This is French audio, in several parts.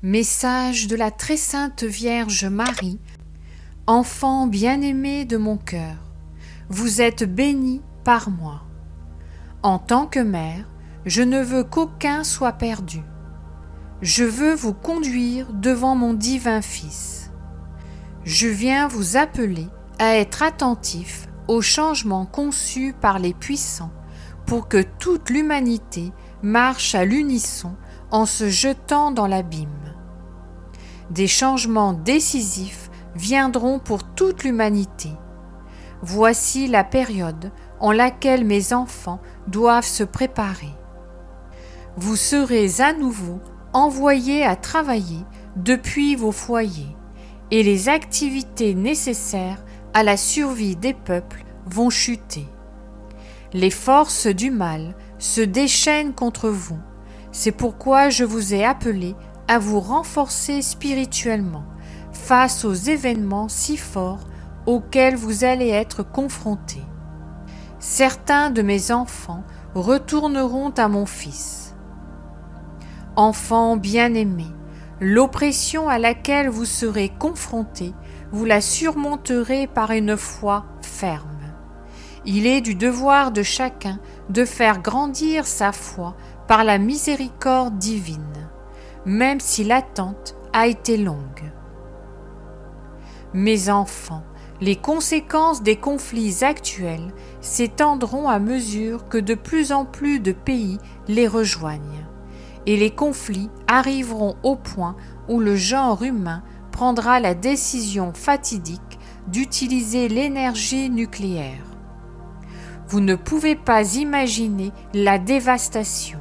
Message de la très sainte Vierge Marie, enfant bien-aimé de mon cœur, vous êtes bénie par moi. En tant que mère, je ne veux qu'aucun soit perdu. Je veux vous conduire devant mon divin Fils. Je viens vous appeler à être attentif aux changements conçus par les puissants pour que toute l'humanité marche à l'unisson en se jetant dans l'abîme. Des changements décisifs viendront pour toute l'humanité. Voici la période en laquelle mes enfants doivent se préparer. Vous serez à nouveau envoyés à travailler depuis vos foyers et les activités nécessaires à la survie des peuples vont chuter. Les forces du mal se déchaînent contre vous. C'est pourquoi je vous ai appelé à vous renforcer spirituellement face aux événements si forts auxquels vous allez être confrontés. Certains de mes enfants retourneront à mon Fils. Enfants bien-aimés, l'oppression à laquelle vous serez confrontés, vous la surmonterez par une foi ferme. Il est du devoir de chacun de faire grandir sa foi par la miséricorde divine, même si l'attente a été longue. Mes enfants, les conséquences des conflits actuels s'étendront à mesure que de plus en plus de pays les rejoignent, et les conflits arriveront au point où le genre humain prendra la décision fatidique d'utiliser l'énergie nucléaire. Vous ne pouvez pas imaginer la dévastation.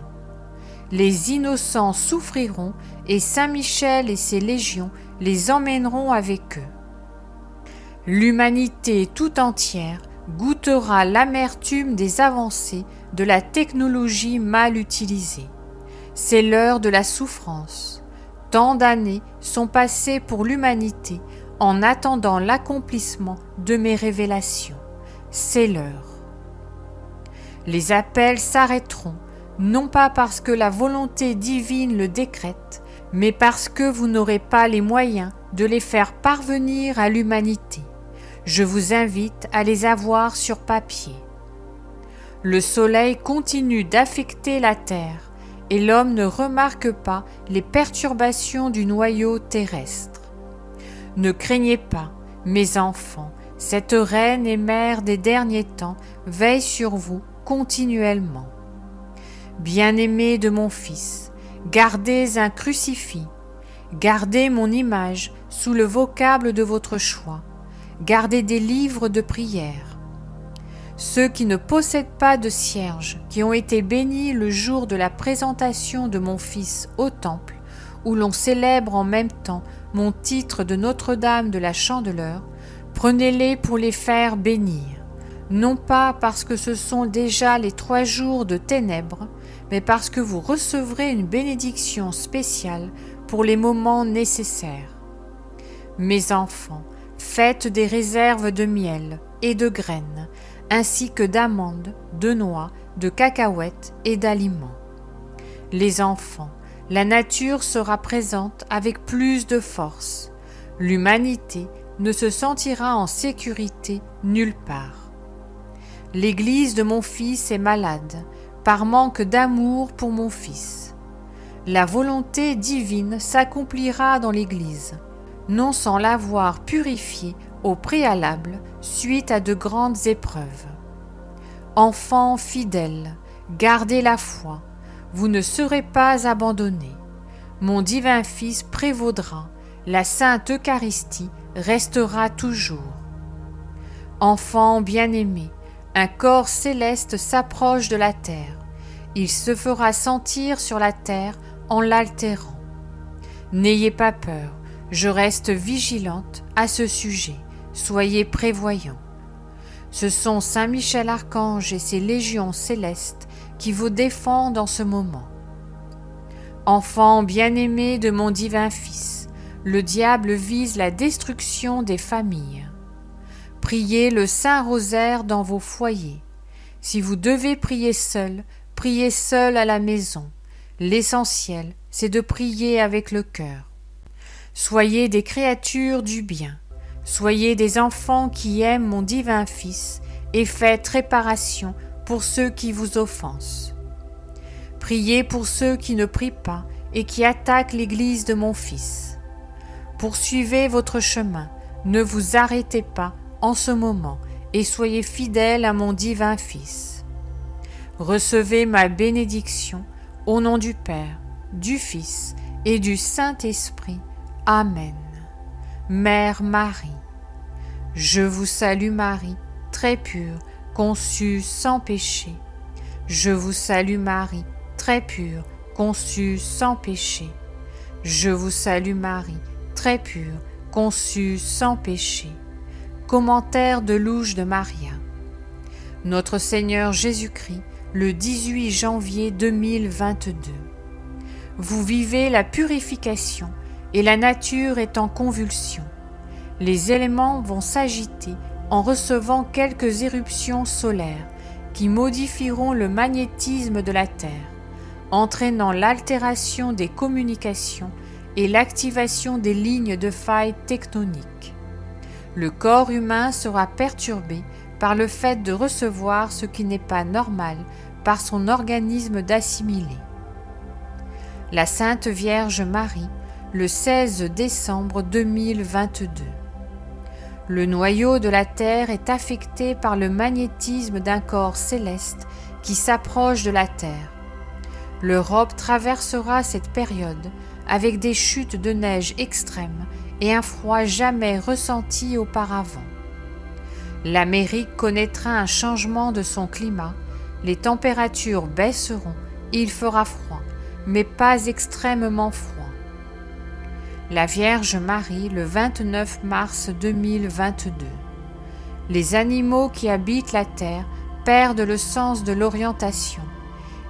Les innocents souffriront et Saint Michel et ses légions les emmèneront avec eux. L'humanité tout entière goûtera l'amertume des avancées de la technologie mal utilisée. C'est l'heure de la souffrance. Tant d'années sont passées pour l'humanité en attendant l'accomplissement de mes révélations. C'est l'heure. Les appels s'arrêteront, non pas parce que la volonté divine le décrète, mais parce que vous n'aurez pas les moyens de les faire parvenir à l'humanité. Je vous invite à les avoir sur papier. Le soleil continue d'affecter la Terre et l'homme ne remarque pas les perturbations du noyau terrestre. Ne craignez pas, mes enfants, cette reine et mère des derniers temps veille sur vous continuellement. Bien-aimés de mon Fils, gardez un crucifix, gardez mon image sous le vocable de votre choix, gardez des livres de prière. Ceux qui ne possèdent pas de cierges, qui ont été bénis le jour de la présentation de mon Fils au temple, où l'on célèbre en même temps mon titre de Notre-Dame de la Chandeleur, prenez-les pour les faire bénir. Non pas parce que ce sont déjà les 3 jours de ténèbres, mais parce que vous recevrez une bénédiction spéciale pour les moments nécessaires. Mes enfants, faites des réserves de miel et de graines, ainsi que d'amandes, de noix, de cacahuètes et d'aliments. Les enfants, la nature sera présente avec plus de force. L'humanité ne se sentira en sécurité nulle part. L'Église de mon Fils est malade, par manque d'amour pour mon Fils. La volonté divine s'accomplira dans l'Église, non sans l'avoir purifiée au préalable suite à de grandes épreuves. Enfants fidèles, gardez la foi, vous ne serez pas abandonnés. Mon divin Fils prévaudra, la Sainte Eucharistie restera toujours. Enfants bien-aimés, un corps céleste s'approche de la terre. Il se fera sentir sur la terre en l'altérant. N'ayez pas peur, je reste vigilante à ce sujet. Soyez prévoyants. Ce sont Saint Michel Archange et ses légions célestes qui vous défendent en ce moment. Enfants bien-aimés de mon divin Fils, le diable vise la destruction des familles. Priez le Saint-Rosaire dans vos foyers. Si vous devez prier seul à la maison. L'essentiel, c'est de prier avec le cœur. Soyez des créatures du bien, soyez des enfants qui aiment mon divin Fils et faites réparation pour ceux qui vous offensent. Priez pour ceux qui ne prient pas et qui attaquent l'Église de mon Fils. Poursuivez votre chemin, ne vous arrêtez pas en ce moment et soyez fidèles à mon divin Fils. Recevez ma bénédiction au nom du Père, du Fils et du Saint-Esprit. Amen. Mère Marie, je vous salue Marie, très pure, conçue sans péché. Je vous salue Marie, très pure, conçue sans péché. Je vous salue Marie, très pure, conçue sans péché. Commentaire de Louche de Maria. Notre Seigneur Jésus-Christ, le 18 janvier 2022. Vous vivez la purification et la nature est en convulsion. Les éléments vont s'agiter en recevant quelques éruptions solaires qui modifieront le magnétisme de la Terre, entraînant l'altération des communications et l'activation des lignes de faille tectoniques. Le corps humain sera perturbé par le fait de recevoir ce qui n'est pas normal par son organisme d'assimiler. La Sainte Vierge Marie, le 16 décembre 2022. Le noyau de la Terre est affecté par le magnétisme d'un corps céleste qui s'approche de la Terre. L'Europe traversera cette période avec des chutes de neige extrêmes et un froid jamais ressenti auparavant. L'Amérique connaîtra un changement de son climat, les températures baisseront et il fera froid, mais pas extrêmement froid. La Vierge Marie, le 29 mars 2022. Les animaux qui habitent la terre perdent le sens de l'orientation.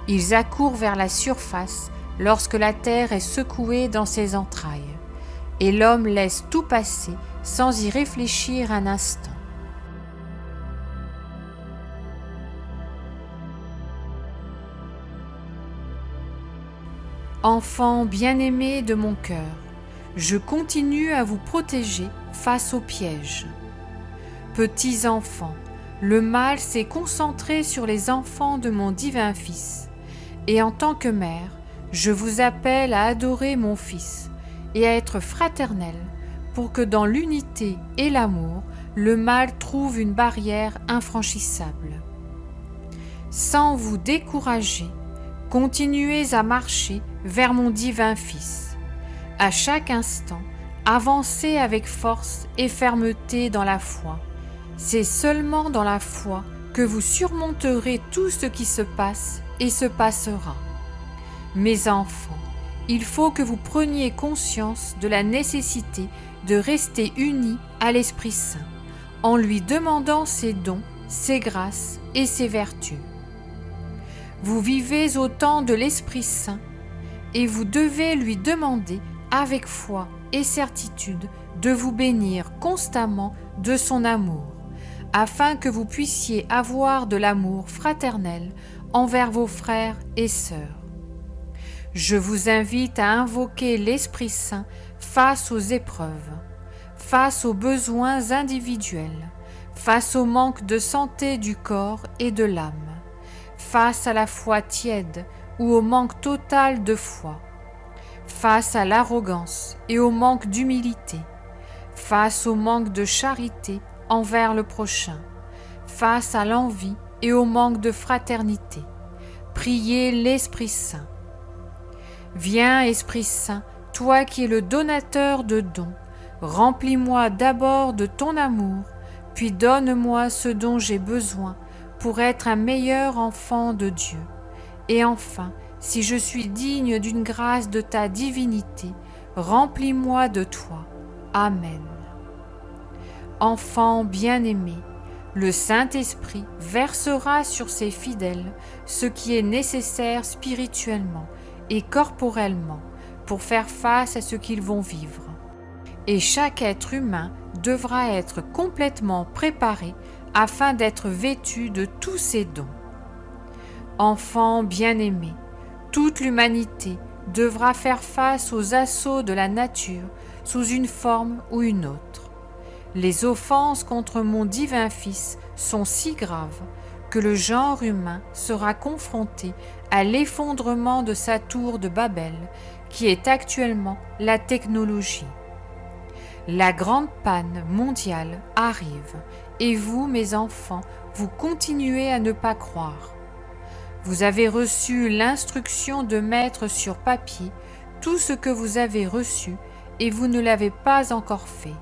Ils accourent vers la surface lorsque la terre est secouée dans ses entrailles, et l'homme laisse tout passer sans y réfléchir un instant. Enfants bien-aimés de mon cœur, je continue à vous protéger face aux pièges. Petits enfants, le mal s'est concentré sur les enfants de mon divin Fils, et en tant que mère, je vous appelle à adorer mon Fils et à être fraternelle pour que dans l'unité et l'amour, le mal trouve une barrière infranchissable. Sans vous décourager, continuez à marcher vers mon divin Fils. À chaque instant, avancez avec force et fermeté dans la foi. C'est seulement dans la foi que vous surmonterez tout ce qui se passe et se passera. Mes enfants, il faut que vous preniez conscience de la nécessité de rester unis à l'Esprit Saint, en lui demandant ses dons, ses grâces et ses vertus. Vous vivez au temps de l'Esprit Saint et vous devez lui demander avec foi et certitude de vous bénir constamment de son amour, afin que vous puissiez avoir de l'amour fraternel envers vos frères et sœurs. Je vous invite à invoquer l'Esprit Saint face aux épreuves, face aux besoins individuels, face au manque de santé du corps et de l'âme, face à la foi tiède ou au manque total de foi, face à l'arrogance et au manque d'humilité, face au manque de charité envers le prochain, face à l'envie et au manque de fraternité. Priez l'Esprit Saint. Viens, Esprit Saint, toi qui es le donateur de dons, remplis-moi d'abord de ton amour, puis donne-moi ce dont j'ai besoin pour être un meilleur enfant de Dieu. Et enfin, si je suis digne d'une grâce de ta divinité, remplis-moi de toi. Amen. Enfants bien-aimés, le Saint-Esprit versera sur ses fidèles ce qui est nécessaire spirituellement et corporellement pour faire face à ce qu'ils vont vivre. Et chaque être humain devra être complètement préparé afin d'être vêtu de tous ces dons. Enfants bien-aimés, toute l'humanité devra faire face aux assauts de la nature sous une forme ou une autre. Les offenses contre mon divin Fils sont si graves que le genre humain sera confronté à l'effondrement de sa tour de Babel, qui est actuellement la technologie. La grande panne mondiale arrive, et vous, mes enfants, vous continuez à ne pas croire. Vous avez reçu l'instruction de mettre sur papier tout ce que vous avez reçu, et vous ne l'avez pas encore fait.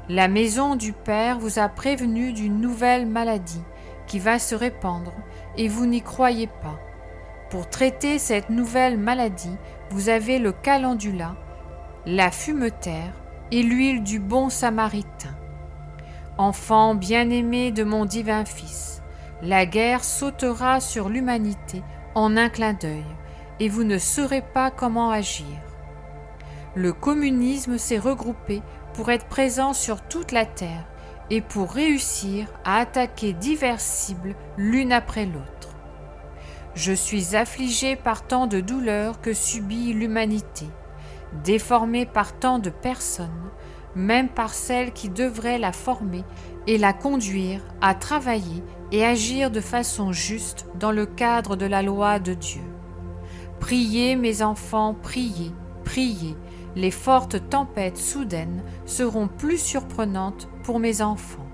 La maison du Père vous a prévenu d'une nouvelle maladie qui va se répandre, et vous n'y croyez pas. Pour traiter cette nouvelle maladie, vous avez le calendula, la fumetaire et l'huile du bon samaritain. Enfants bien-aimés de mon divin Fils, la guerre sautera sur l'humanité en un clin d'œil, et vous ne saurez pas comment agir. Le communisme s'est regroupé pour être présent sur toute la terre et pour réussir à attaquer diverses cibles l'une après l'autre. Je suis affligé par tant de douleurs que subit l'humanité, déformée par tant de personnes, même par celles qui devraient la former et la conduire à travailler et agir de façon juste dans le cadre de la loi de Dieu. Priez, mes enfants, priez, priez. Les fortes tempêtes soudaines seront plus surprenantes pour mes enfants.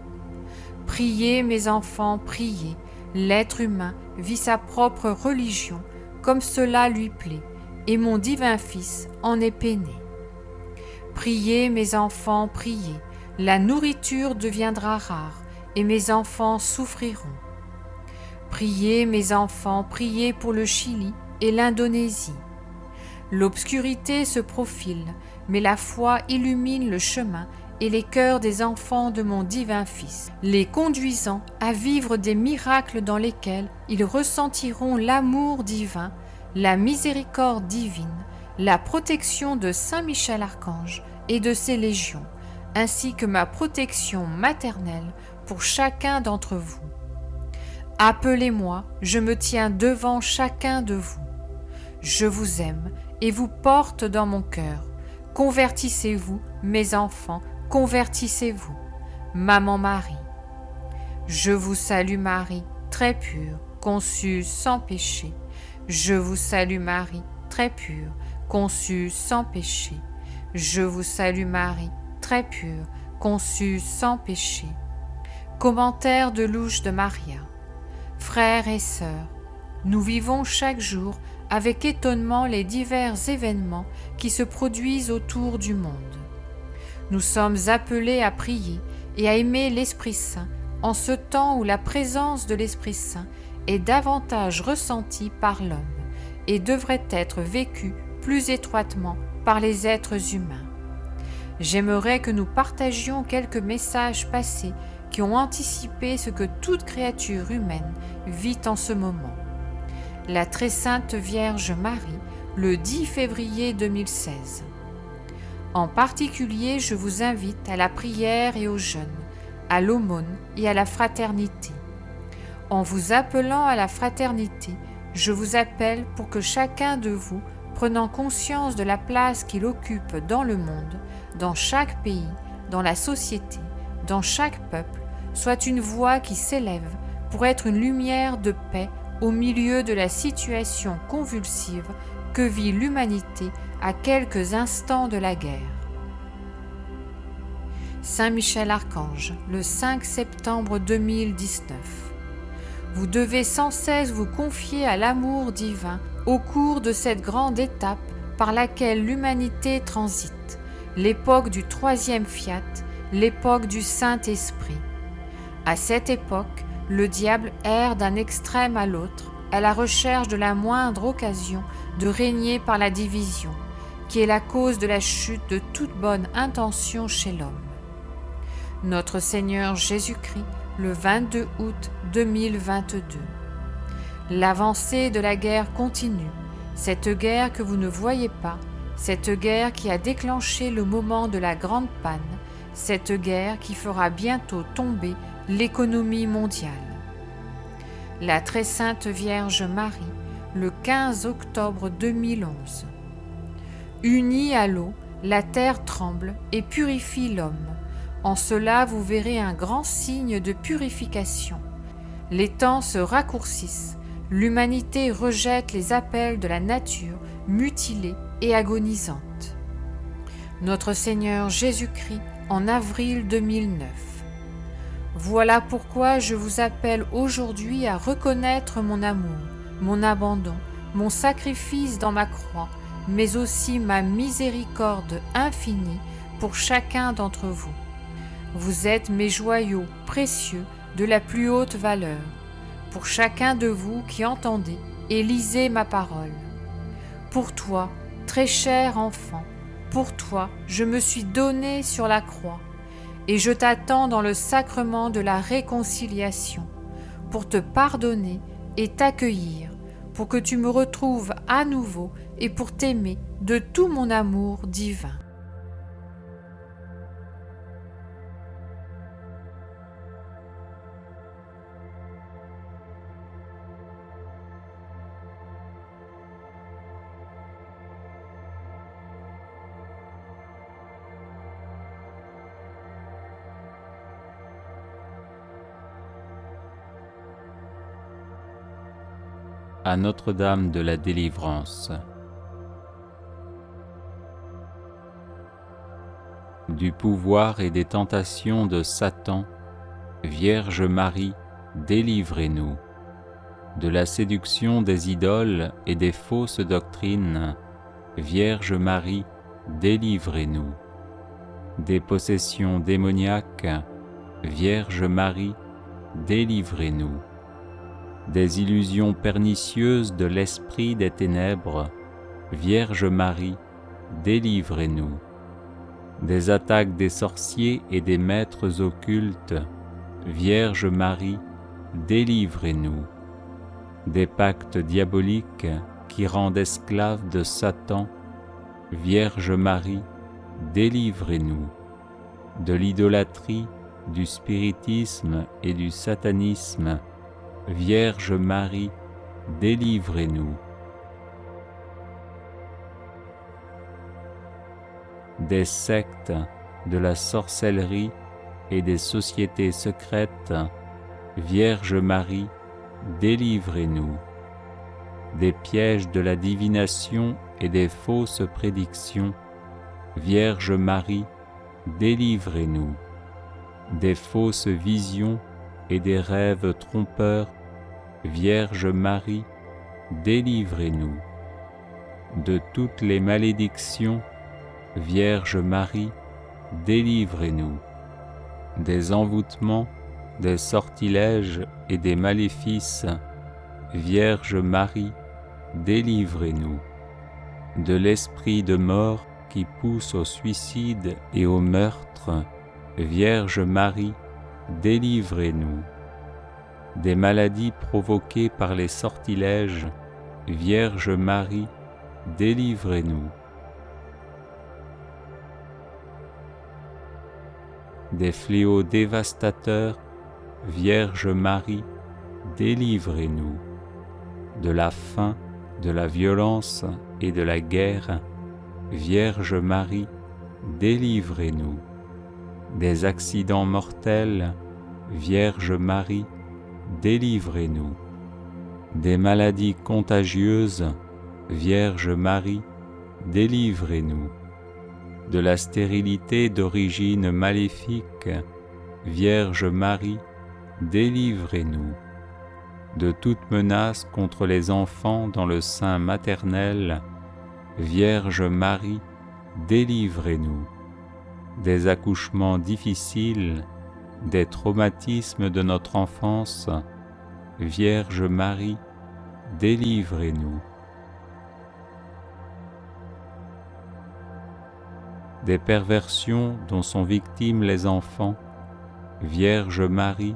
Priez, mes enfants, priez. L'être humain vit sa propre religion comme cela lui plaît, et mon divin Fils en est peiné. Priez, mes enfants, priez. La nourriture deviendra rare, et mes enfants souffriront. Priez, mes enfants, priez pour le Chili et l'Indonésie. L'obscurité se profile, mais la foi illumine le chemin et les cœurs des enfants de mon divin Fils, les conduisant à vivre des miracles dans lesquels ils ressentiront l'amour divin, la miséricorde divine, la protection de Saint Michel Archange et de ses légions, ainsi que ma protection maternelle pour chacun d'entre vous. Appelez-moi, je me tiens devant chacun de vous. Je vous aime et vous porte dans mon cœur. Convertissez-vous, mes enfants, convertissez-vous. Maman Marie. Je vous salue Marie, très pure, conçue sans péché. Je vous salue Marie, très pure, conçue sans péché. Je vous salue Marie, très pure, conçue sans péché. Commentaire de louche de Maria. Frères et sœurs, nous vivons chaque jour avec étonnement les divers événements qui se produisent autour du monde. Nous sommes appelés à prier et à aimer l'Esprit Saint en ce temps où la présence de l'Esprit Saint est davantage ressentie par l'homme et devrait être vécue plus étroitement par les êtres humains. J'aimerais que nous partagions quelques messages passés qui ont anticipé ce que toute créature humaine vit en ce moment. La très sainte Vierge Marie, le 10 février 2016. En particulier, je vous invite à la prière et au jeûne, à l'aumône et à la fraternité. En vous appelant à la fraternité, je vous appelle pour que chacun de vous, prenant conscience de la place qu'il occupe dans le monde, dans chaque pays, dans la société, dans chaque peuple, soit une voix qui s'élève pour être une lumière de paix au milieu de la situation convulsive que vit l'humanité à quelques instants de la guerre. Saint Michel Archange, le 5 septembre 2019. Vous devez sans cesse vous confier à l'amour divin au cours de cette grande étape par laquelle l'humanité transite, l'époque du troisième fiat, l'époque du Saint-Esprit. À cette époque, le diable erre d'un extrême à l'autre, à la recherche de la moindre occasion de régner par la division, qui est la cause de la chute de toute bonne intention chez l'homme. Notre Seigneur Jésus-Christ, le 22 août 2022. L'avancée de la guerre continue, cette guerre que vous ne voyez pas, cette guerre qui a déclenché le moment de la grande panne, cette guerre qui fera bientôt tomber l'économie mondiale. La très sainte Vierge Marie, le 15 octobre 2011. Unie à l'eau, La terre tremble et purifie l'homme. En cela vous verrez un grand signe de purification. Les temps se raccourcissent, l'humanité rejette les appels de la nature mutilée et agonisante. Notre Seigneur Jésus-Christ en avril 2009. Voilà pourquoi je vous appelle aujourd'hui à reconnaître mon amour, mon abandon, mon sacrifice dans ma croix, mais aussi ma miséricorde infinie pour chacun d'entre vous. Vous êtes mes joyaux précieux de la plus haute valeur, pour chacun de vous qui entendez et lisez ma parole. Pour toi, très cher enfant, pour toi, je me suis donné sur la croix, et je t'attends dans le sacrement de la réconciliation, pour te pardonner et t'accueillir, pour que tu me retrouves à nouveau et pour t'aimer de tout mon amour divin. À Notre-Dame de la Délivrance. Du pouvoir et des tentations de Satan, Vierge Marie, délivrez-nous. De la séduction des idoles et des fausses doctrines, Vierge Marie, délivrez-nous. Des possessions démoniaques, Vierge Marie, délivrez-nous. Des illusions pernicieuses de l'esprit des ténèbres, Vierge Marie, délivrez-nous. Des attaques des sorciers et des maîtres occultes, Vierge Marie, délivrez-nous. Des pactes diaboliques qui rendent esclaves de Satan, Vierge Marie, délivrez-nous. De l'idolâtrie, du spiritisme et du satanisme, Vierge Marie, délivrez-nous. Des sectes, de la sorcellerie et des sociétés secrètes, Vierge Marie, délivrez-nous. Des pièges de la divination et des fausses prédictions, Vierge Marie, délivrez-nous. Des fausses visions et des rêves trompeurs, Vierge Marie, délivrez-nous. De toutes les malédictions, Vierge Marie, délivrez-nous. Des envoûtements, des sortilèges et des maléfices, Vierge Marie, délivrez-nous. De l'esprit de mort qui pousse au suicide et au meurtre, Vierge Marie, délivrez-nous. Des maladies provoquées par les sortilèges, Vierge Marie, délivrez-nous. Des fléaux dévastateurs, Vierge Marie, délivrez-nous. De la faim, de la violence et de la guerre, Vierge Marie, délivrez-nous. Des accidents mortels, Vierge Marie, délivrez-nous. Des maladies contagieuses, Vierge Marie, délivrez-nous. De la stérilité d'origine maléfique, Vierge Marie, délivrez-nous. De toute menace contre les enfants dans le sein maternel, Vierge Marie, délivrez-nous. Des accouchements difficiles, des traumatismes de notre enfance, Vierge Marie, délivrez-nous. Des perversions dont sont victimes les enfants, Vierge Marie,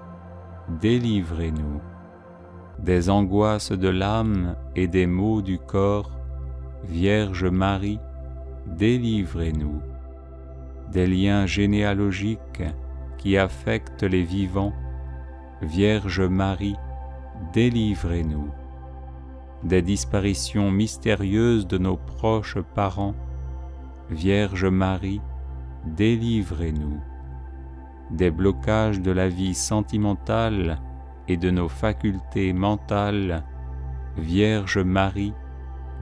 délivrez-nous. Des angoisses de l'âme et des maux du corps, Vierge Marie, délivrez-nous. Des liens généalogiques qui affectent les vivants, Vierge Marie, délivrez-nous. Des disparitions mystérieuses de nos proches parents, Vierge Marie, délivrez-nous. Des blocages de la vie sentimentale et de nos facultés mentales, Vierge Marie,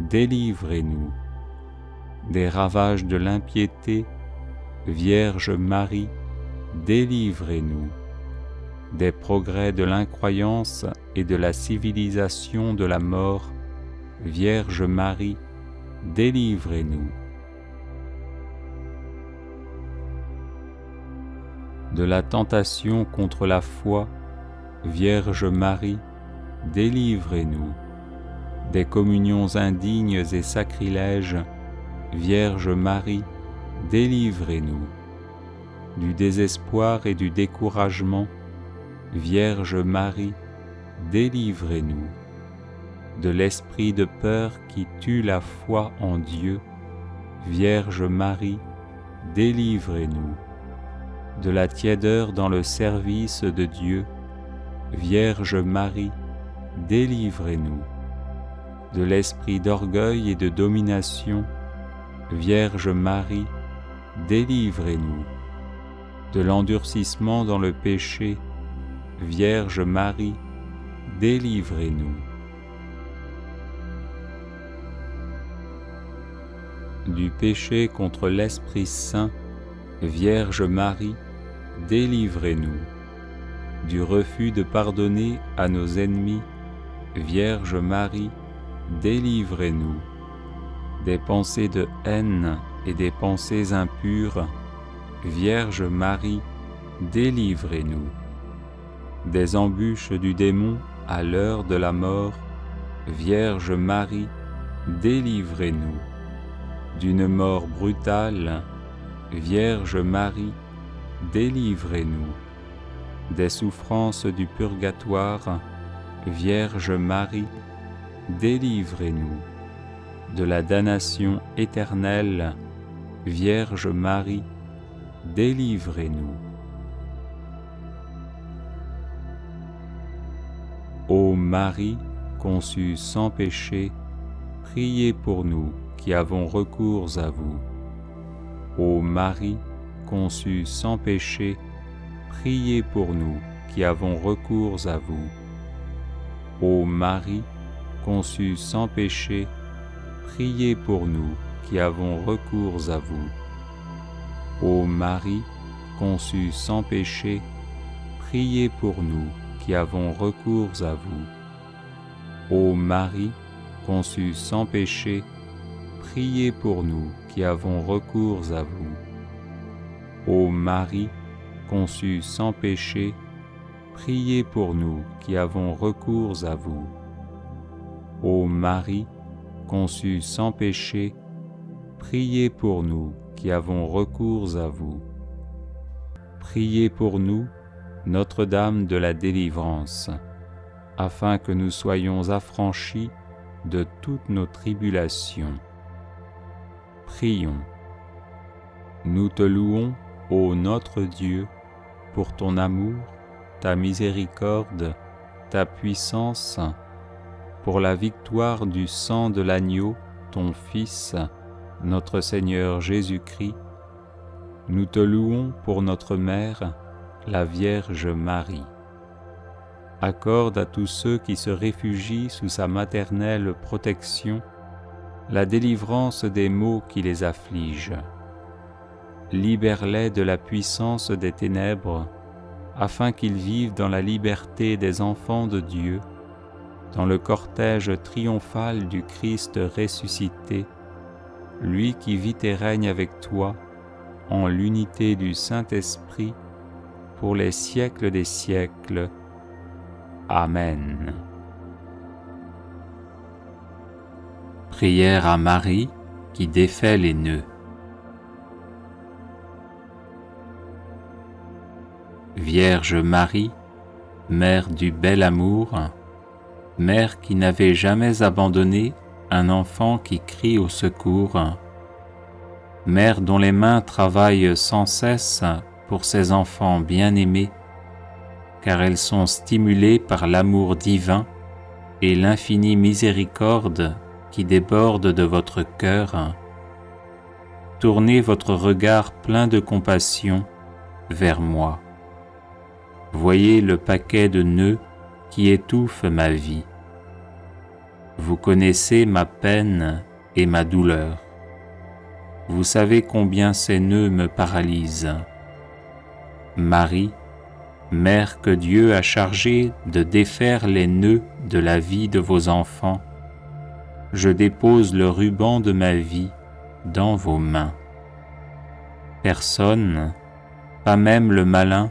délivrez-nous. Des ravages de l'impiété, Vierge Marie, délivrez-nous. Des progrès de l'incroyance et de la civilisation de la mort, Vierge Marie, délivrez-nous. De la tentation contre la foi, Vierge Marie, délivrez-nous. Des communions indignes et sacrilèges, Vierge Marie, délivrez-nous. Du désespoir et du découragement, Vierge Marie, délivrez-nous. De l'esprit de peur qui tue la foi en Dieu, Vierge Marie, délivrez-nous. De la tiédeur dans le service de Dieu, Vierge Marie, délivrez-nous. De l'esprit d'orgueil et de domination, Vierge Marie, délivrez-nous. De l'endurcissement dans le péché, Vierge Marie, délivrez-nous. Du péché contre l'Esprit Saint, Vierge Marie, délivrez-nous. Du refus de pardonner à nos ennemis, Vierge Marie, délivrez-nous. Des pensées de haine et des pensées impures, Vierge Marie, délivrez-nous. Des embûches du démon à l'heure de la mort, Vierge Marie, délivrez-nous. D'une mort brutale, Vierge Marie, délivrez-nous. Des souffrances du purgatoire, Vierge Marie, délivrez-nous. De la damnation éternelle, Vierge Marie, délivrez-nous. Ô Marie, conçue sans péché, priez pour nous qui avons recours à vous. Ô Marie, conçue sans péché, priez pour nous qui avons recours à vous. Ô Marie, conçue sans péché, priez pour nous qui avons recours à vous. Ô Marie, conçue sans péché, priez pour nous qui avons recours à vous. Ô Marie, conçue sans péché, priez pour nous qui avons recours à vous. Ô Marie, conçue sans péché, priez pour nous qui avons recours à vous. Ô Marie, conçue sans péché, priez pour nous qui avons recours à vous. Priez pour nous, Notre-Dame de la délivrance, afin que nous soyons affranchis de toutes nos tribulations. Prions. Nous te louons, ô notre Dieu, pour ton amour, ta miséricorde, ta puissance, pour la victoire du sang de l'agneau, ton Fils, notre Seigneur Jésus-Christ. Nous te louons pour notre Mère, la Vierge Marie. Accorde à tous ceux qui se réfugient sous sa maternelle protection la délivrance des maux qui les affligent. Libère-les de la puissance des ténèbres, afin qu'ils vivent dans la liberté des enfants de Dieu, dans le cortège triomphal du Christ ressuscité, lui qui vit et règne avec toi, en l'unité du Saint-Esprit, pour les siècles des siècles. Amen. Prière à Marie qui défait les nœuds. Vierge Marie, Mère du bel amour, Mère qui n'avait jamais abandonné un enfant qui crie au secours, Mère dont les mains travaillent sans cesse pour ses enfants bien-aimés, car elles sont stimulées par l'amour divin et l'infinie miséricorde qui déborde de votre cœur. tournez votre regard plein de compassion vers moi. Voyez le paquet de nœuds qui étouffe ma vie. Vous connaissez ma peine et ma douleur. Vous savez combien ces nœuds me paralysent. Marie, Mère que Dieu a chargée de défaire les nœuds de la vie de vos enfants, je dépose le ruban de ma vie dans vos mains. Personne, pas même le malin,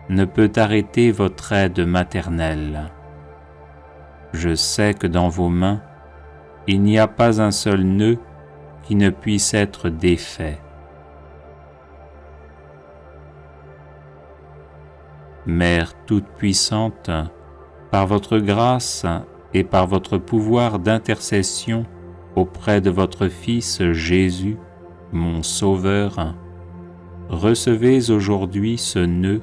ne peut arrêter votre aide maternelle. Je sais que dans vos mains, il n'y a pas un seul nœud qui ne puisse être défait. Mère toute-puissante, par votre grâce et par votre pouvoir d'intercession auprès de votre Fils Jésus, mon Sauveur, recevez aujourd'hui ce nœud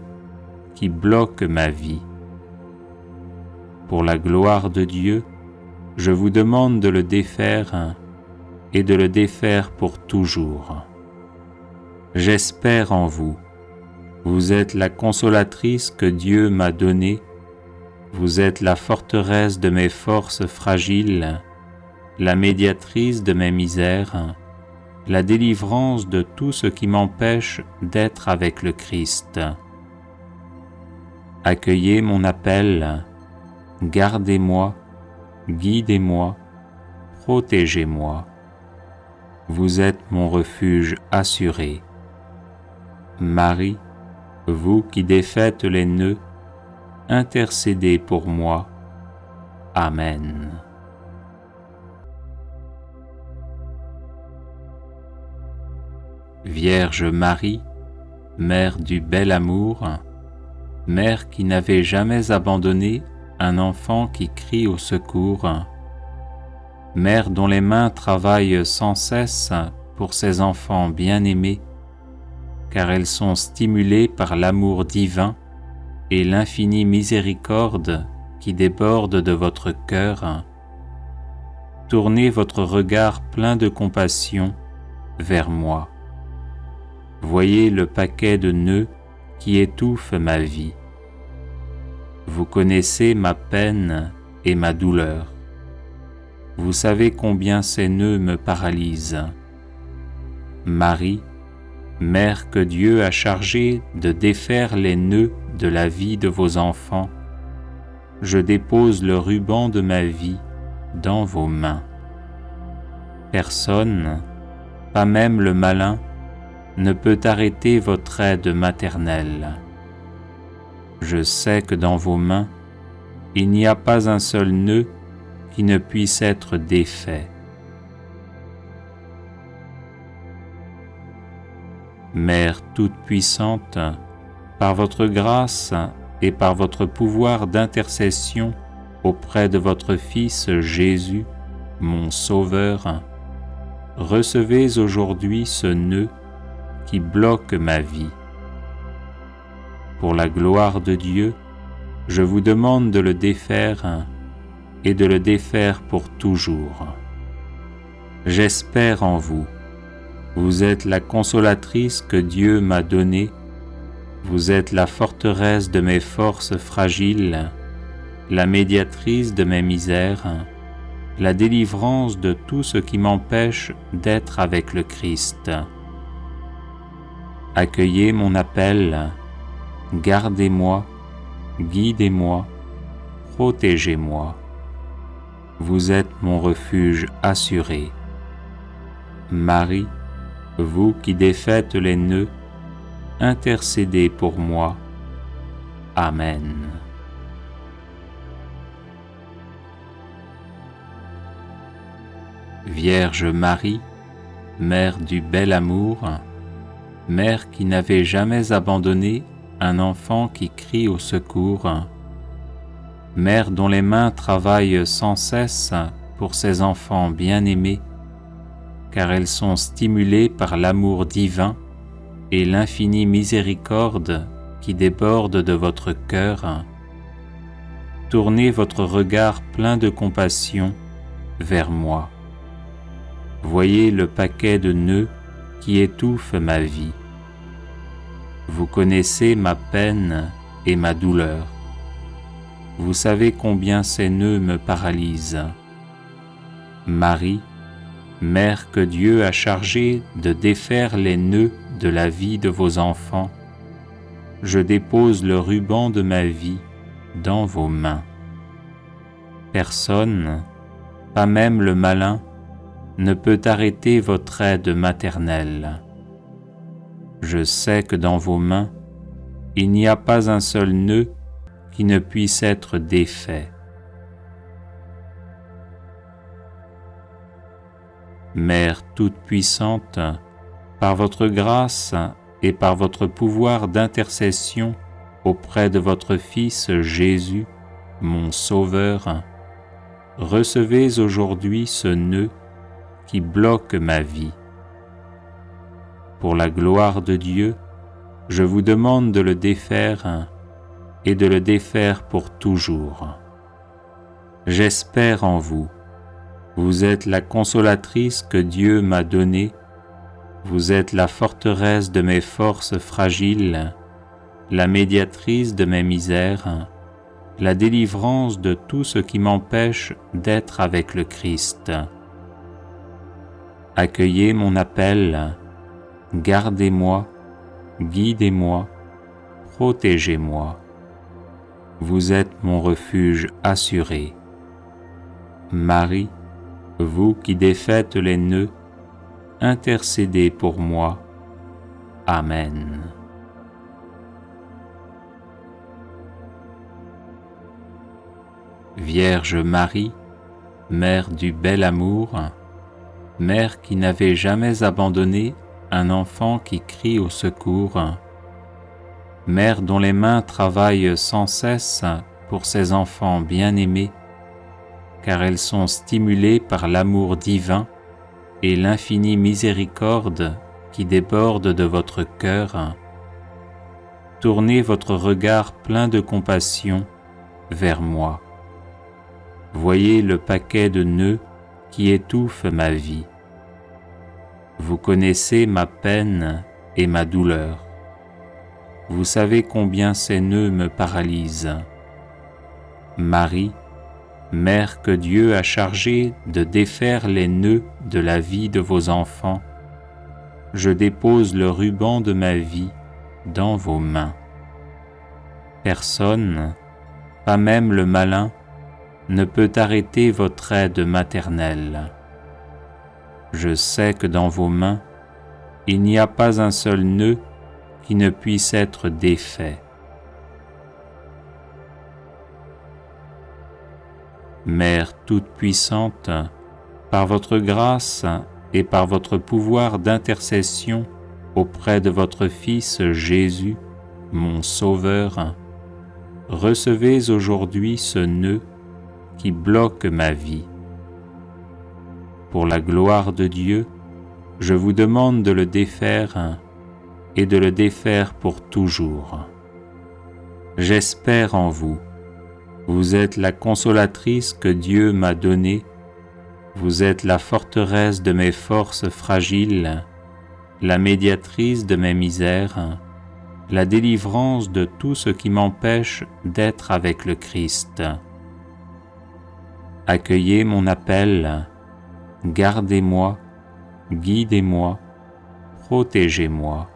qui bloque ma vie. Pour la gloire de Dieu, je vous demande de le défaire et de le défaire pour toujours. J'espère en vous. Vous êtes la consolatrice que Dieu m'a donnée. Vous êtes la forteresse de mes forces fragiles, la médiatrice de mes misères, la délivrance de tout ce qui m'empêche d'être avec le Christ. Accueillez mon appel, gardez-moi, guidez-moi, protégez-moi. Vous êtes mon refuge assuré. Marie, vous qui défaites les nœuds, intercédez pour moi. Amen. Vierge Marie, Mère du bel amour, Mère qui n'avait jamais abandonné un enfant qui crie au secours, Mère dont les mains travaillent sans cesse pour ses enfants bien-aimés, car elles sont stimulées par l'amour divin et l'infinie miséricorde qui déborde de votre cœur, tournez votre regard plein de compassion vers moi. Voyez le paquet de nœuds qui étouffe ma vie. Vous connaissez ma peine et ma douleur. Vous savez combien ces nœuds me paralysent. Marie, Mère que Dieu a chargée de défaire les nœuds de la vie de vos enfants, je dépose le ruban de ma vie dans vos mains. Personne, pas même le malin, ne peut arrêter votre aide maternelle. Je sais que dans vos mains, il n'y a pas un seul nœud qui ne puisse être défait. Mère toute-puissante, par votre grâce et par votre pouvoir d'intercession auprès de votre Fils Jésus, mon Sauveur, recevez aujourd'hui ce nœud qui bloque ma vie. Pour la gloire de Dieu, je vous demande de le défaire et de le défaire pour toujours. J'espère en vous. Vous êtes la consolatrice que Dieu m'a donnée. Vous êtes la forteresse de mes forces fragiles, la médiatrice de mes misères, la délivrance de tout ce qui m'empêche d'être avec le Christ. Accueillez mon appel, gardez-moi, guidez-moi, protégez-moi. Vous êtes mon refuge assuré. Marie, vous qui défaites les nœuds, intercédez pour moi. Amen. Vierge Marie, Mère du bel amour, Mère qui n'avait jamais abandonné un enfant qui crie au secours, Mère dont les mains travaillent sans cesse pour ses enfants bien-aimés, car elles sont stimulées par l'amour divin et l'infinie miséricorde qui déborde de votre cœur, tournez votre regard plein de compassion vers moi. Voyez le paquet de nœuds qui étouffe ma vie. Vous connaissez ma peine et ma douleur. Vous savez combien ces nœuds me paralysent. Marie, Mère que Dieu a chargée de défaire les nœuds de la vie de vos enfants, je dépose le ruban de ma vie dans vos mains. Personne, pas même le malin, ne peut arrêter votre aide maternelle. Je sais que dans vos mains, il n'y a pas un seul nœud qui ne puisse être défait. Mère toute-puissante, par votre grâce et par votre pouvoir d'intercession auprès de votre Fils Jésus, mon Sauveur, recevez aujourd'hui ce nœud qui bloque ma vie. Pour la gloire de Dieu, je vous demande de le défaire et de le défaire pour toujours. J'espère en vous. Vous êtes la consolatrice que Dieu m'a donnée. Vous êtes la forteresse de mes forces fragiles, la médiatrice de mes misères, la délivrance de tout ce qui m'empêche d'être avec le Christ. Accueillez mon appel, gardez-moi, guidez-moi, protégez-moi. Vous êtes mon refuge assuré. Marie, vous qui défaites les nœuds, intercédez pour moi. Amen. Vierge Marie, Mère du bel amour, Mère qui n'avait jamais abandonné un enfant qui crie au secours, Mère dont les mains travaillent sans cesse pour ses enfants bien-aimés, car elles sont stimulées par l'amour divin et l'infinie miséricorde qui déborde de votre cœur. Tournez votre regard plein de compassion vers moi. Voyez le paquet de nœuds qui étouffe ma vie. Vous connaissez ma peine et ma douleur. Vous savez combien ces nœuds me paralysent. Marie, Mère que Dieu a chargée de défaire les nœuds de la vie de vos enfants, je dépose le ruban de ma vie dans vos mains. Personne, pas même le malin, ne peut arrêter votre aide maternelle. Je sais que dans vos mains, il n'y a pas un seul nœud qui ne puisse être défait. Mère toute-puissante, par votre grâce et par votre pouvoir d'intercession auprès de votre Fils Jésus, mon Sauveur, recevez aujourd'hui ce nœud qui bloque ma vie. Pour la gloire de Dieu, je vous demande de le défaire et de le défaire pour toujours. J'espère en vous. Vous êtes la consolatrice que Dieu m'a donnée. Vous êtes la forteresse de mes forces fragiles, la médiatrice de mes misères, la délivrance de tout ce qui m'empêche d'être avec le Christ. Accueillez mon appel, gardez-moi, guidez-moi, protégez-moi.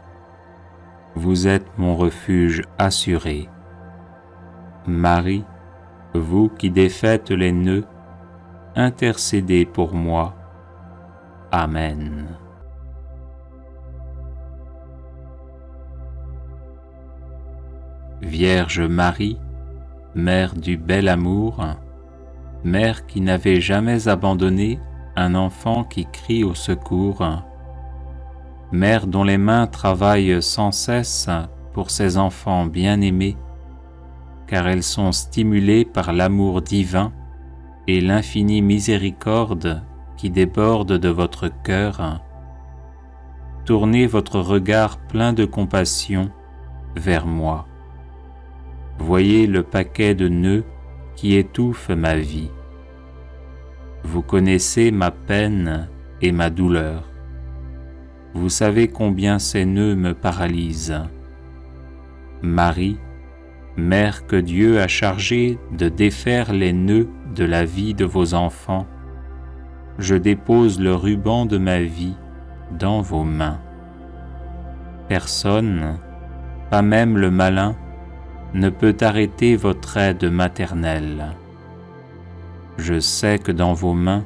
Vous êtes mon refuge assuré. Marie, vous qui défaites les nœuds, intercédez pour moi. Amen. Vierge Marie, Mère du bel amour, Mère qui n'avait jamais abandonné un enfant qui crie au secours, Mère dont les mains travaillent sans cesse pour ses enfants bien-aimés, car elles sont stimulées par l'amour divin et l'infinie miséricorde qui déborde de votre cœur. Tournez votre regard plein de compassion vers moi. Voyez le paquet de nœuds qui étouffe ma vie. Vous connaissez ma peine et ma douleur. vous savez combien ces nœuds me paralysent. Marie, Mère que Dieu a chargée de défaire les nœuds de la vie de vos enfants, je dépose le ruban de ma vie dans vos mains. Personne, pas même le malin, ne peut arrêter votre aide maternelle. Je sais que dans vos mains,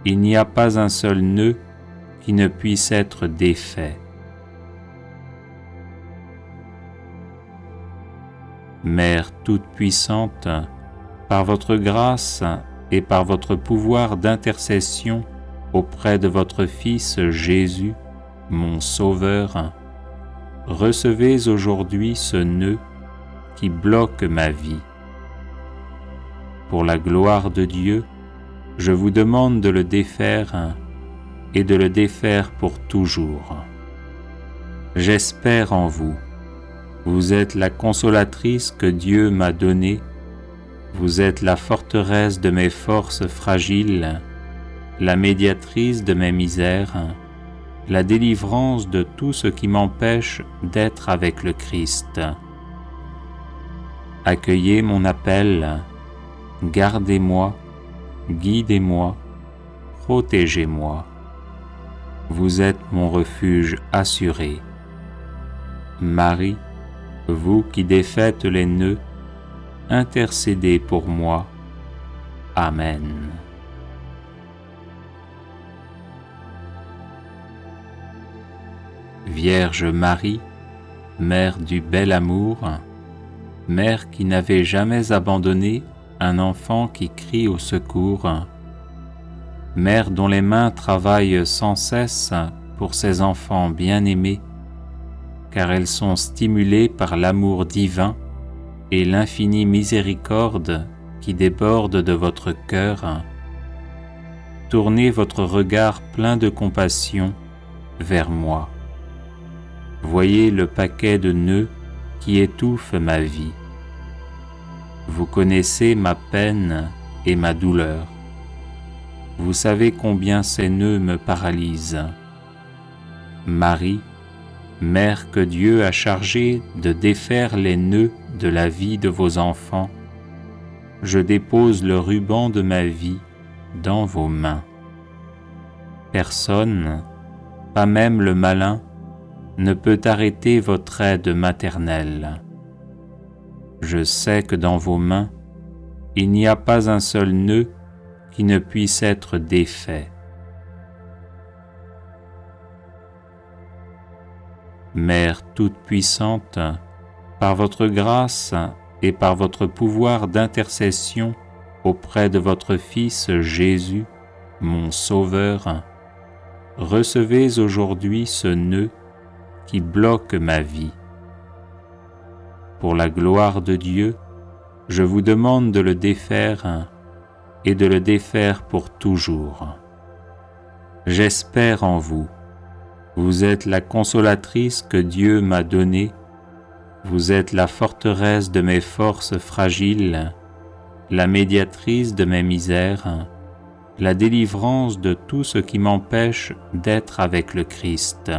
il n'y a pas un seul nœud qui ne puisse être défait. Mère toute-puissante, par votre grâce et par votre pouvoir d'intercession auprès de votre Fils Jésus, mon Sauveur, recevez aujourd'hui ce nœud qui bloque ma vie. Pour la gloire de Dieu, je vous demande de le défaire et de le défaire pour toujours. J'espère en vous. Vous êtes la consolatrice que Dieu m'a donnée. Vous êtes la forteresse de mes forces fragiles, la médiatrice de mes misères, la délivrance de tout ce qui m'empêche d'être avec le Christ. Accueillez mon appel, gardez-moi, guidez-moi, protégez-moi. Vous êtes mon refuge assuré. Marie, vous qui défaites les nœuds, intercédez pour moi. Amen. Vierge Marie, Mère du bel amour, Mère qui n'avait jamais abandonné un enfant qui crie au secours, Mère dont les mains travaillent sans cesse pour ses enfants bien-aimés, car elles sont stimulées par l'amour divin et l'infinie miséricorde qui déborde de votre cœur. Tournez votre regard plein de compassion vers moi. Voyez le paquet de nœuds qui étouffe ma vie. Vous connaissez ma peine et ma douleur. Vous savez combien ces nœuds me paralysent. Marie, Mère que Dieu a chargée de défaire les nœuds de la vie de vos enfants, je dépose le ruban de ma vie dans vos mains. Personne, pas même le malin, ne peut arrêter votre aide maternelle. Je sais que dans vos mains, il n'y a pas un seul nœud qui ne puisse être défait. Mère toute-puissante, par votre grâce et par votre pouvoir d'intercession auprès de votre Fils Jésus, mon Sauveur, recevez aujourd'hui ce nœud qui bloque ma vie. Pour la gloire de Dieu, je vous demande de le défaire et de le défaire pour toujours. J'espère en vous. Vous êtes la consolatrice que Dieu m'a donnée. Vous êtes la forteresse de mes forces fragiles, la médiatrice de mes misères, la délivrance de tout ce qui m'empêche d'être avec le Christ.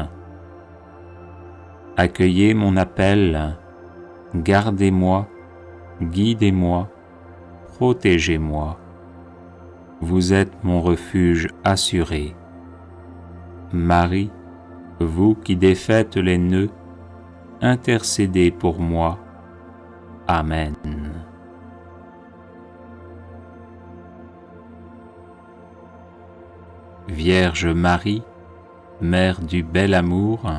Accueillez mon appel, gardez-moi, guidez-moi, protégez-moi. Vous êtes mon refuge assuré. Marie, vous qui défaites les nœuds, intercédez pour moi. Amen. Vierge Marie, Mère du bel amour,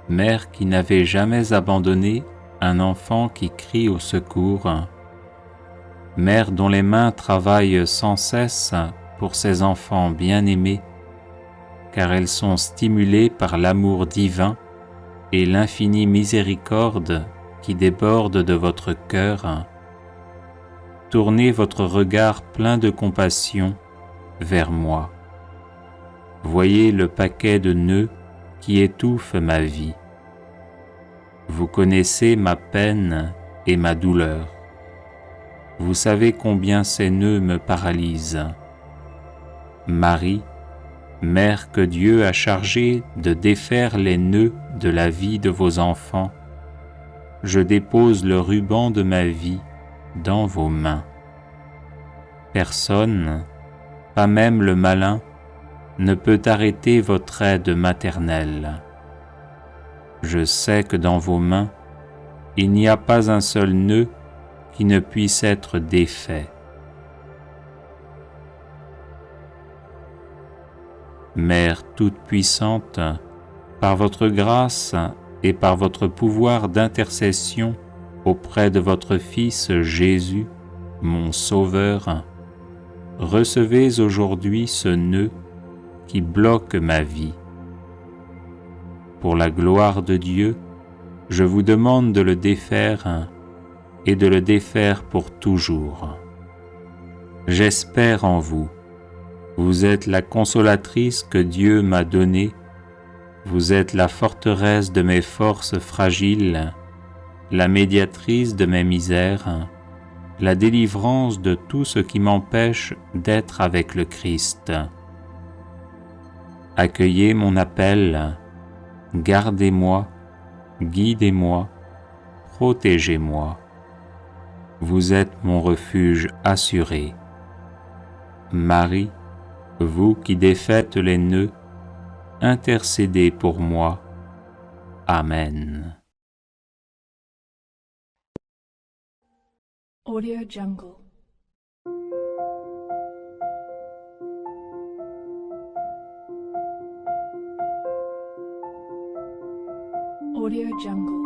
Mère qui n'avait jamais abandonné un enfant qui crie au secours, Mère dont les mains travaillent sans cesse pour ses enfants bien-aimés, car elles sont stimulées par l'amour divin et l'infinie miséricorde qui déborde de votre cœur. Tournez votre regard plein de compassion vers moi. Voyez le paquet de nœuds qui étouffe ma vie. Vous connaissez ma peine et ma douleur. Vous savez combien ces nœuds me paralysent. Marie, Mère que Dieu a chargée de défaire les nœuds de la vie de vos enfants, je dépose le ruban de ma vie dans vos mains. Personne, pas même le malin, ne peut arrêter votre aide maternelle. Je sais que dans vos mains, il n'y a pas un seul nœud qui ne puisse être défait. Mère toute-puissante, par votre grâce et par votre pouvoir d'intercession auprès de votre Fils Jésus, mon Sauveur, recevez aujourd'hui ce nœud qui bloque ma vie. Pour la gloire de Dieu, je vous demande de le défaire et de le défaire pour toujours. J'espère en vous. Vous êtes la consolatrice que Dieu m'a donnée. Vous êtes la forteresse de mes forces fragiles, la médiatrice de mes misères, la délivrance de tout ce qui m'empêche d'être avec le Christ. Accueillez mon appel, gardez-moi, guidez-moi, protégez-moi. Vous êtes mon refuge assuré. Marie, vous qui défaites les nœuds, intercédez pour moi. Amen. Audio Jungle. Audio Jungle.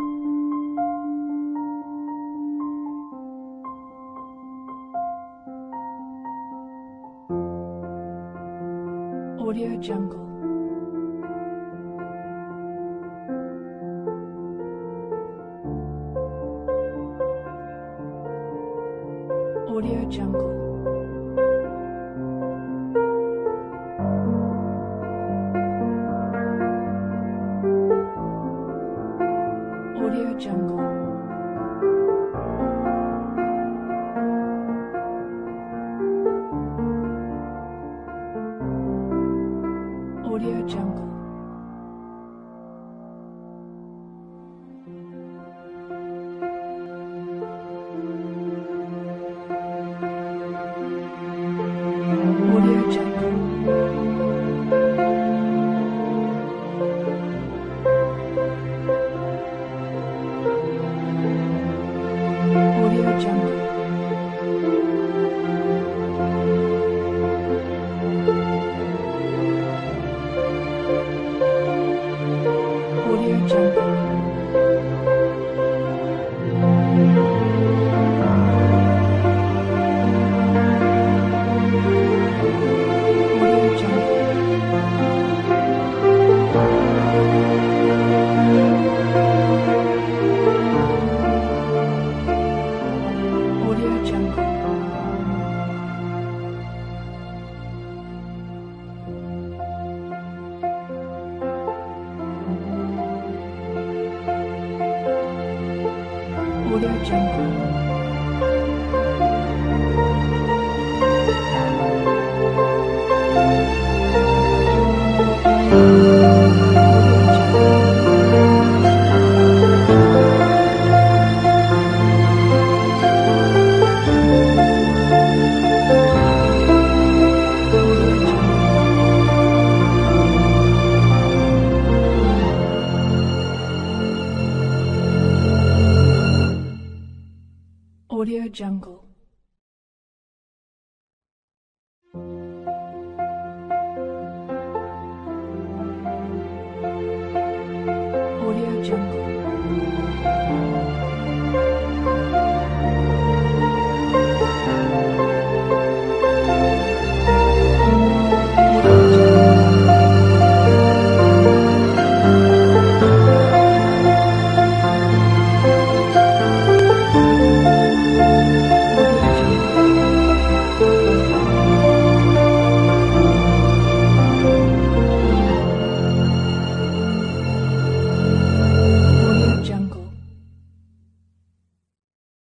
Audio Jungle. Audio Jungle. Audio Jungle. Audio Jungle. Audio Jungle. Audio Jungle. Audio Jungle. Audio Jungle. Audio Jungle.